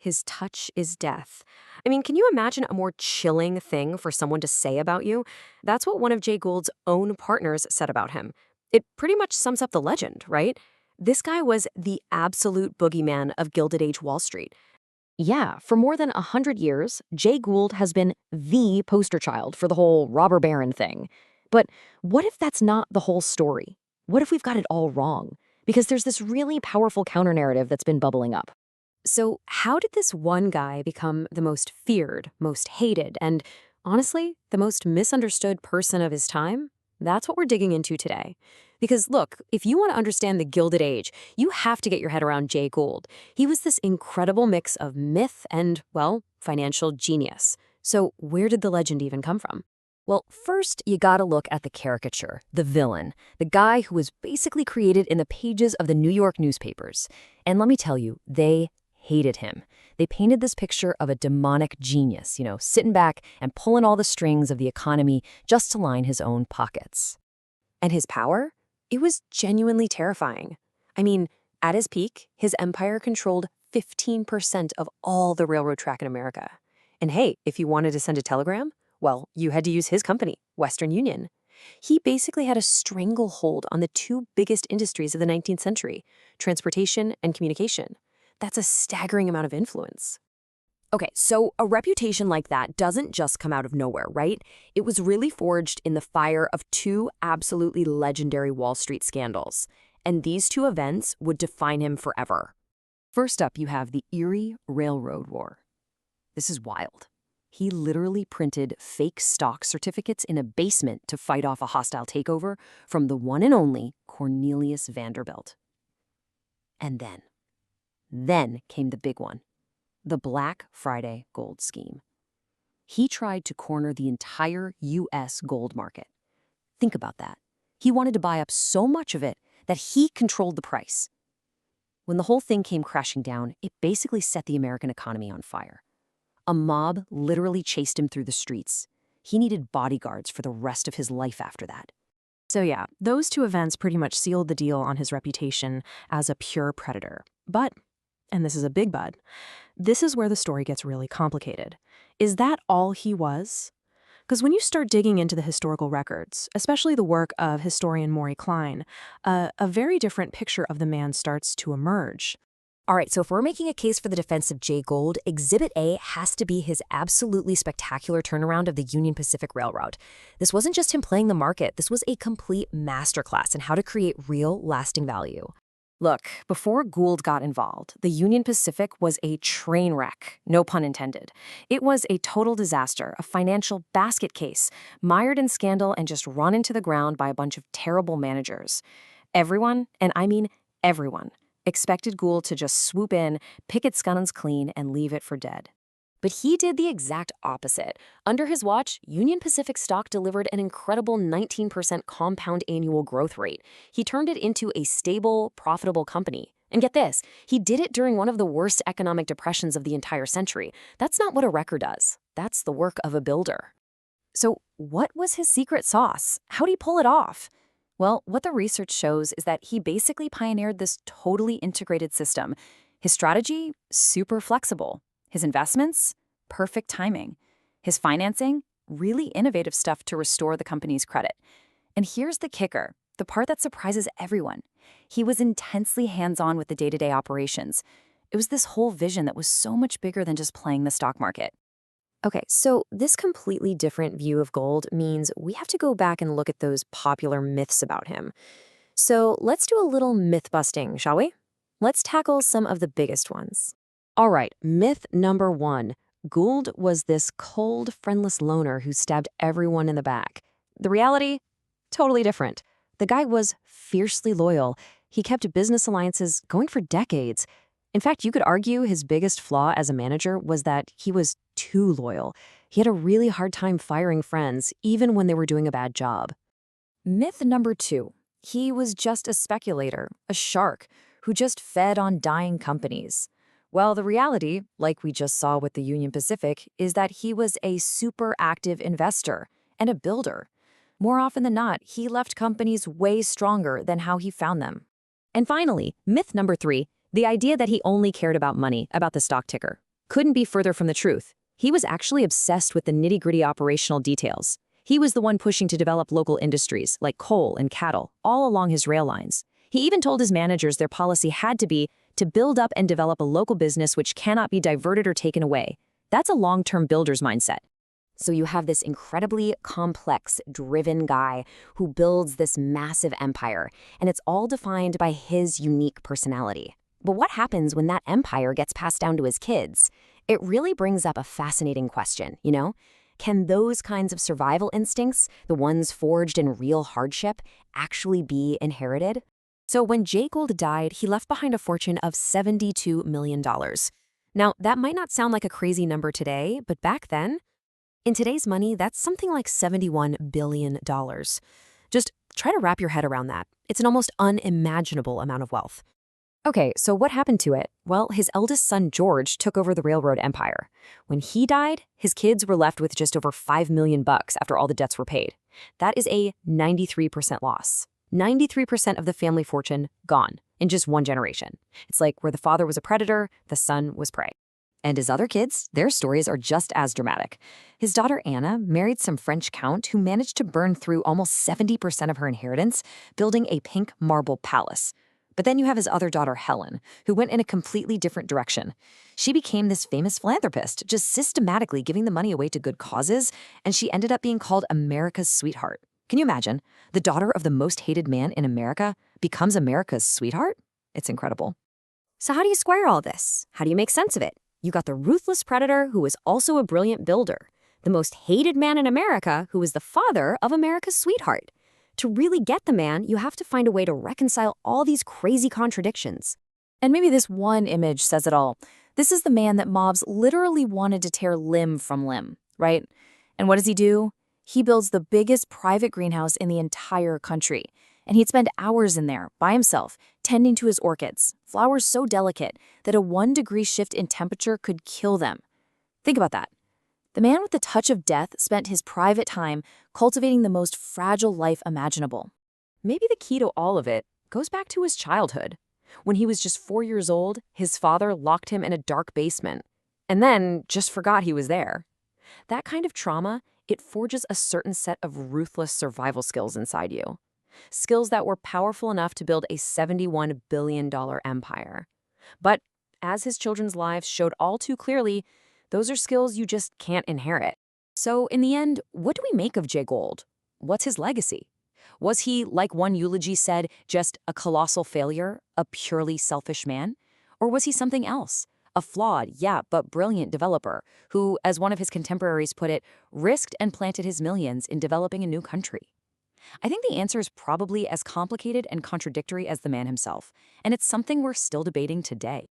His touch is death. I mean, can you imagine a more chilling thing for someone to say about you? That's what one of Jay Gould's own partners said about him. It pretty much sums up the legend, right? This guy was the absolute boogeyman of Gilded Age Wall Street. Yeah, for more than 100 years, Jay Gould has been the poster child for the whole robber baron thing. But what if that's not the whole story? What if we've got it all wrong? Because there's this really powerful counter-narrative that's been bubbling up. So how did this one guy become the most feared, most hated, and honestly, the most misunderstood person of his time? That's what we're digging into today. Because look, if you want to understand the Gilded Age, you have to get your head around Jay Gould. He was this incredible mix of myth and, well, financial genius. So where did the legend even come from? Well, first, you gotta look at the caricature, the villain, the guy who was basically created in the pages of the New York newspapers. And let me tell you, they hated him. They painted this picture of a demonic genius, sitting back and pulling all the strings of the economy just to line his own pockets. And his power? It was genuinely terrifying. I mean, at his peak, his empire controlled 15% of all the railroad track in America. And hey, if you wanted to send a telegram, well, you had to use his company, Western Union. He basically had a stranglehold on the two biggest industries of the 19th century, transportation and communication. That's a staggering amount of influence. Okay, so a reputation like that doesn't just come out of nowhere, right? It was really forged in the fire of two absolutely legendary Wall Street scandals. And these two events would define him forever. First up, you have the Erie Railroad War. This is wild. He literally printed fake stock certificates in a basement to fight off a hostile takeover from the one and only Cornelius Vanderbilt. And then came the big one, the Black Friday gold scheme. He tried to corner the entire U.S. gold market. Think about that. He wanted to buy up so much of it that he controlled the price. When the whole thing came crashing down, it basically set the American economy on fire. A mob literally chased him through the streets. He needed bodyguards for the rest of his life after that. So yeah, those two events pretty much sealed the deal on his reputation as a pure predator. But, and this is a big but, this is where the story gets really complicated. Is that all he was? Because when you start digging into the historical records, especially the work of historian Maury Klein, a very different picture of the man starts to emerge. All right, so if we're making a case for the defense of Jay Gould, Exhibit A has to be his absolutely spectacular turnaround of the Union Pacific Railroad. This wasn't just him playing the market. This was a complete masterclass in how to create real, lasting value. Look, before Gould got involved, the Union Pacific was a train wreck, no pun intended. It was a total disaster, a financial basket case, mired in scandal and just run into the ground by a bunch of terrible managers. Everyone, and I mean everyone, expected Gould to just swoop in, pick its guns clean, and leave it for dead. But he did the exact opposite. Under his watch, Union Pacific stock delivered an incredible 19% compound annual growth rate. He turned it into a stable, profitable company. And get this, he did it during one of the worst economic depressions of the entire century. That's not what a wrecker does. That's the work of a builder. So what was his secret sauce? How'd he pull it off? Well, what the research shows is that he basically pioneered this totally integrated system. His strategy, super flexible. His investments, perfect timing. His financing, really innovative stuff to restore the company's credit. And here's the kicker, the part that surprises everyone. He was intensely hands-on with the day-to-day operations. It was this whole vision that was so much bigger than just playing the stock market. Okay, so this completely different view of Gould means we have to go back and look at those popular myths about him. So let's do a little myth busting, shall we? Let's tackle some of the biggest ones. All right, myth number 1. Gould was this cold, friendless loner who stabbed everyone in the back. The reality? Totally different. The guy was fiercely loyal. He kept business alliances going for decades. In fact, you could argue his biggest flaw as a manager was that he was too loyal. He had a really hard time firing friends, even when they were doing a bad job. Myth number 2. He was just a speculator, a shark, who just fed on dying companies. Well, the reality, like we just saw with the Union Pacific, is that he was a super active investor and a builder. More often than not, he left companies way stronger than how he found them. And finally, myth number 3, the idea that he only cared about money, about the stock ticker. couldn't be further from the truth. He was actually obsessed with the nitty-gritty operational details. He was the one pushing to develop local industries, like coal and cattle, all along his rail lines. He even told his managers their policy had to be to build up and develop a local business which cannot be diverted or taken away. That's a long-term builder's mindset. So you have this incredibly complex, driven guy who builds this massive empire, and it's all defined by his unique personality. But what happens when that empire gets passed down to his kids? It really brings up a fascinating question, you know? Can those kinds of survival instincts, the ones forged in real hardship, actually be inherited? So when Jay Gould died, he left behind a fortune of $72 million. Now, that might not sound like a crazy number today, but back then, in today's money, that's something like $71 billion. Just try to wrap your head around that. It's an almost unimaginable amount of wealth. Okay, so what happened to it? Well, his eldest son, George, took over the railroad empire. When he died, his kids were left with just over $5 million after all the debts were paid. That is a 93% loss. 93% of the family fortune gone in just one generation. It's like where the father was a predator, the son was prey. And his other kids, their stories are just as dramatic. His daughter Anna married some French count who managed to burn through almost 70% of her inheritance, building a pink marble palace. But then you have his other daughter, Helen, who went in a completely different direction. She became this famous philanthropist, just systematically giving the money away to good causes, and she ended up being called America's sweetheart. Can you imagine? The daughter of the most hated man in America becomes America's sweetheart? It's incredible. So how do you square all this? How do you make sense of it? You got the ruthless predator who was also a brilliant builder, the most hated man in America who was the father of America's sweetheart. To really get the man, you have to find a way to reconcile all these crazy contradictions. And maybe this one image says it all. This is the man that mobs literally wanted to tear limb from limb, right? And what does he do? He builds the biggest private greenhouse in the entire country. And he'd spend hours in there, by himself, tending to his orchids, flowers so delicate that a 1-degree shift in temperature could kill them. Think about that. The man with the touch of death spent his private time cultivating the most fragile life imaginable. Maybe the key to all of it goes back to his childhood. When he was just 4 years old, his father locked him in a dark basement, and then just forgot he was there. That kind of trauma, it forges a certain set of ruthless survival skills inside you. Skills that were powerful enough to build a $71 billion empire. But as his children's lives showed all too clearly, those are skills you just can't inherit. So in the end, what do we make of Jay Gould? What's his legacy? Was he, like one eulogy said, just a colossal failure, a purely selfish man? Or was he something else? A flawed, yeah, but brilliant developer who, as one of his contemporaries put it, risked and planted his millions in developing a new country? I think the answer is probably as complicated and contradictory as the man himself, and it's something we're still debating today.